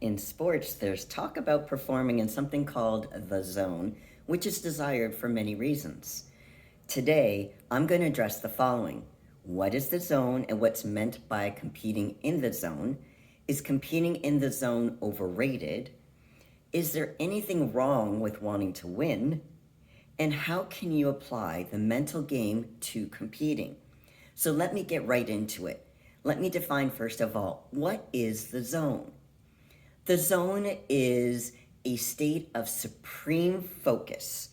In sports, there's talk about performing in something called the zone, which is desired for many reasons. Today, I'm going to address the following. What is the zone and what's meant by competing in the zone? Is competing in the zone overrated? Is there anything wrong with wanting to win? And how can you apply the mental game to competing? So let me get right into it. Let me define first of all, what is the zone? The zone is a state of supreme focus,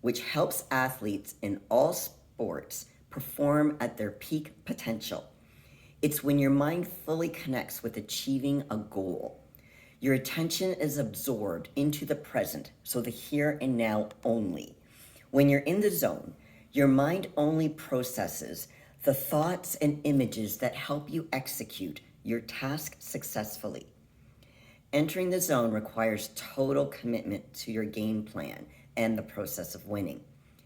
which helps athletes in all sports perform at their peak potential. It's when your mind fully connects with achieving a goal. Your attention is absorbed into the present, so the here and now only. When you're in the zone, your mind only processes the thoughts and images that help you execute your task successfully. Entering the zone requires total commitment to your game plan and the process of winning.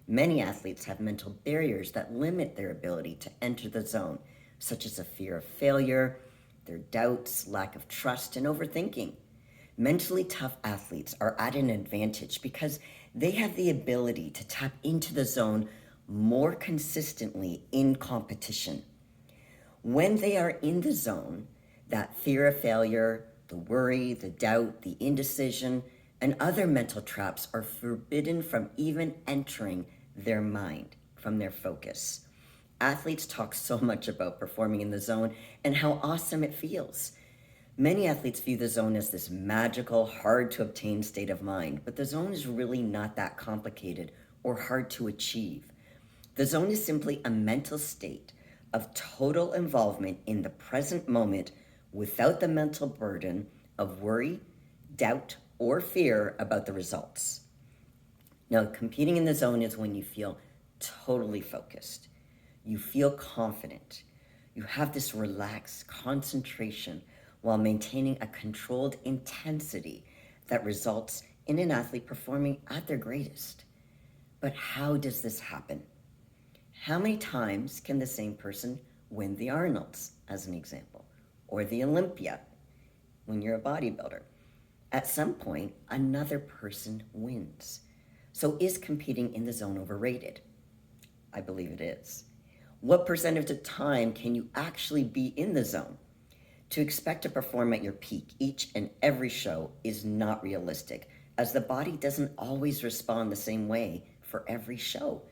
Many athletes have mental barriers that limit their ability to enter the zone, such as a fear of failure, their doubts, lack of trust, and overthinking. Mentally tough athletes are at an advantage because they have the ability to tap into the zone more consistently in competition. When they are in the zone, that fear of failure, the worry, the doubt, the indecision, and other mental traps are forbidden from even entering their mind, from their focus. Athletes talk so much about performing in the zone and how awesome it feels. Many athletes view the zone as this magical, hard to obtain state of mind, but the zone is really not that complicated or hard to achieve. The zone is simply a mental state of total involvement in the present moment without the mental burden of worry, doubt, or fear about the results. Now, competing in the zone is when you feel totally focused. You feel confident. You have this relaxed concentration while maintaining a controlled intensity that results in an athlete performing at their greatest. But how does this happen? How many times can the same person win the Arnolds, as an example, or the Olympia when you're a bodybuilder? At some point, another person wins. So is competing in the zone overrated? I believe it is. What percent of the time can you actually be in the zone? To expect to perform at your peak each and every show is not realistic, as the body doesn't always respond the same way for every show.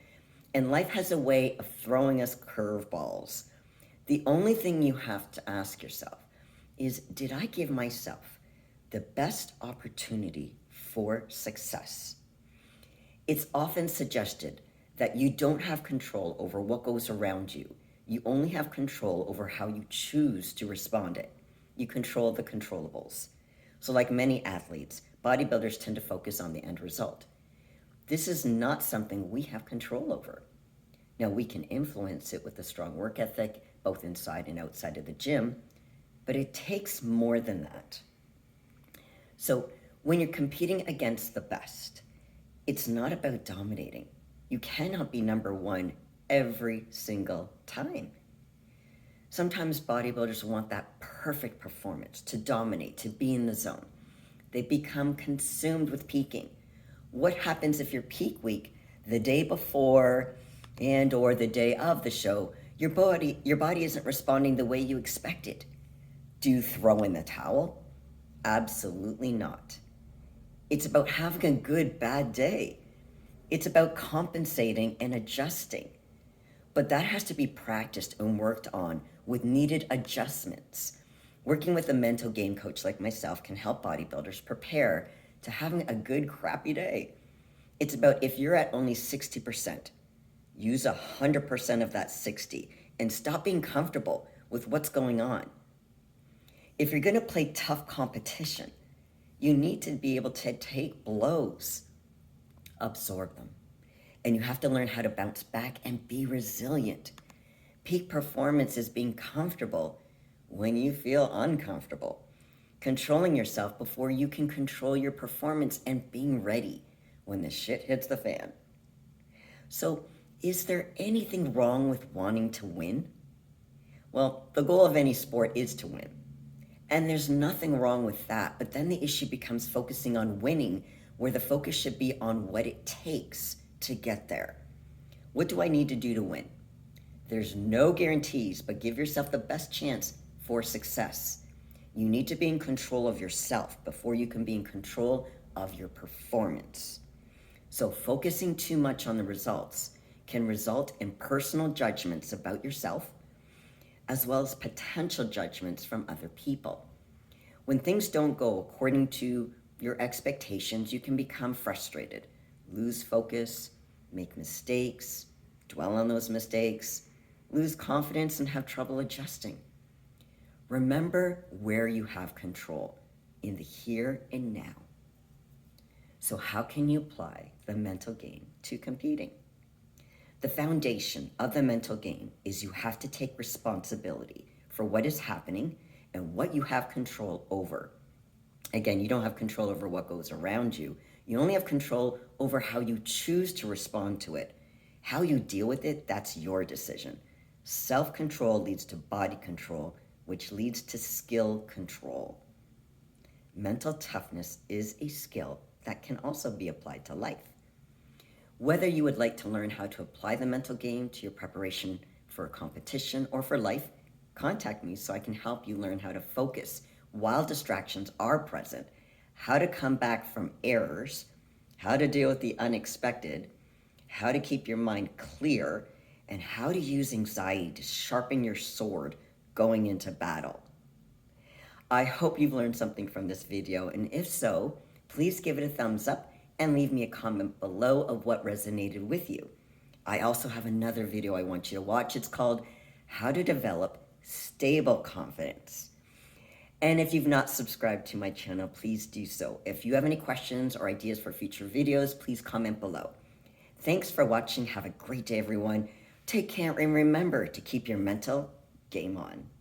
And life has a way of throwing us curveballs. The only thing you have to ask yourself is, did I give myself the best opportunity for success? It's often suggested that you don't have control over what goes around you. You only have control over how you choose to respond it. You control the controllables. So like many athletes, bodybuilders tend to focus on the end result. This is not something we have control over. Now, we can influence it with a strong work ethic, both inside and outside of the gym, but it takes more than that. So when you're competing against the best, it's not about dominating. You cannot be number one every single time. Sometimes bodybuilders want that perfect performance, to dominate, to be in the zone. They become consumed with peaking. What happens if your peak week, the day before and or the day of the show, your body isn't responding the way you expected? Do you throw in the towel? Absolutely not. It's about having a good, bad day. It's about compensating and adjusting. But that has to be practiced and worked on with needed adjustments. Working with a mental game coach like myself can help bodybuilders prepare to having a good, crappy day. It's about, if you're at only 60%, use 100% of that 60 and stop being comfortable with what's going on. If you're going to play tough competition, you need to be able to take blows, absorb them. And you have to learn how to bounce back and be resilient. Peak performance is being comfortable when you feel uncomfortable. Controlling yourself before you can control your performance, and being ready when the shit hits the fan. So, is there anything wrong with wanting to win? Well, the goal of any sport is to win. And there's nothing wrong with that. But then the issue becomes focusing on winning, where the focus should be on what it takes to get there. What do I need to do to win? There's no guarantees, but give yourself the best chance for success. You need to be in control of yourself before you can be in control of your performance. So focusing too much on the results can result in personal judgments about yourself, as well as potential judgments from other people. When things don't go according to your expectations, you can become frustrated, lose focus, make mistakes, dwell on those mistakes, lose confidence, and have trouble adjusting. Remember where you have control, in the here and now. So how can you apply the mental game to competing? The foundation of the mental game is you have to take responsibility for what is happening and what you have control over. Again, you don't have control over what goes around you. You only have control over how you choose to respond to it. How you deal with it, that's your decision. Self-control leads to body control, which leads to skill control. Mental toughness is a skill that can also be applied to life. Whether you would like to learn how to apply the mental game to your preparation for a competition or for life, contact me so I can help you learn how to focus while distractions are present, how to come back from errors, how to deal with the unexpected, how to keep your mind clear, and how to use anxiety to sharpen your sword going into battle. I hope you've learned something from this video, and if so, please give it a thumbs up and leave me a comment below of what resonated with you. I also have another video I want you to watch. It's called How to Develop Stable Confidence. And if you've not subscribed to my channel, please do so. If you have any questions or ideas for future videos, please comment below. Thanks for watching. Have a great day, everyone. Take care and remember to keep your mental game on.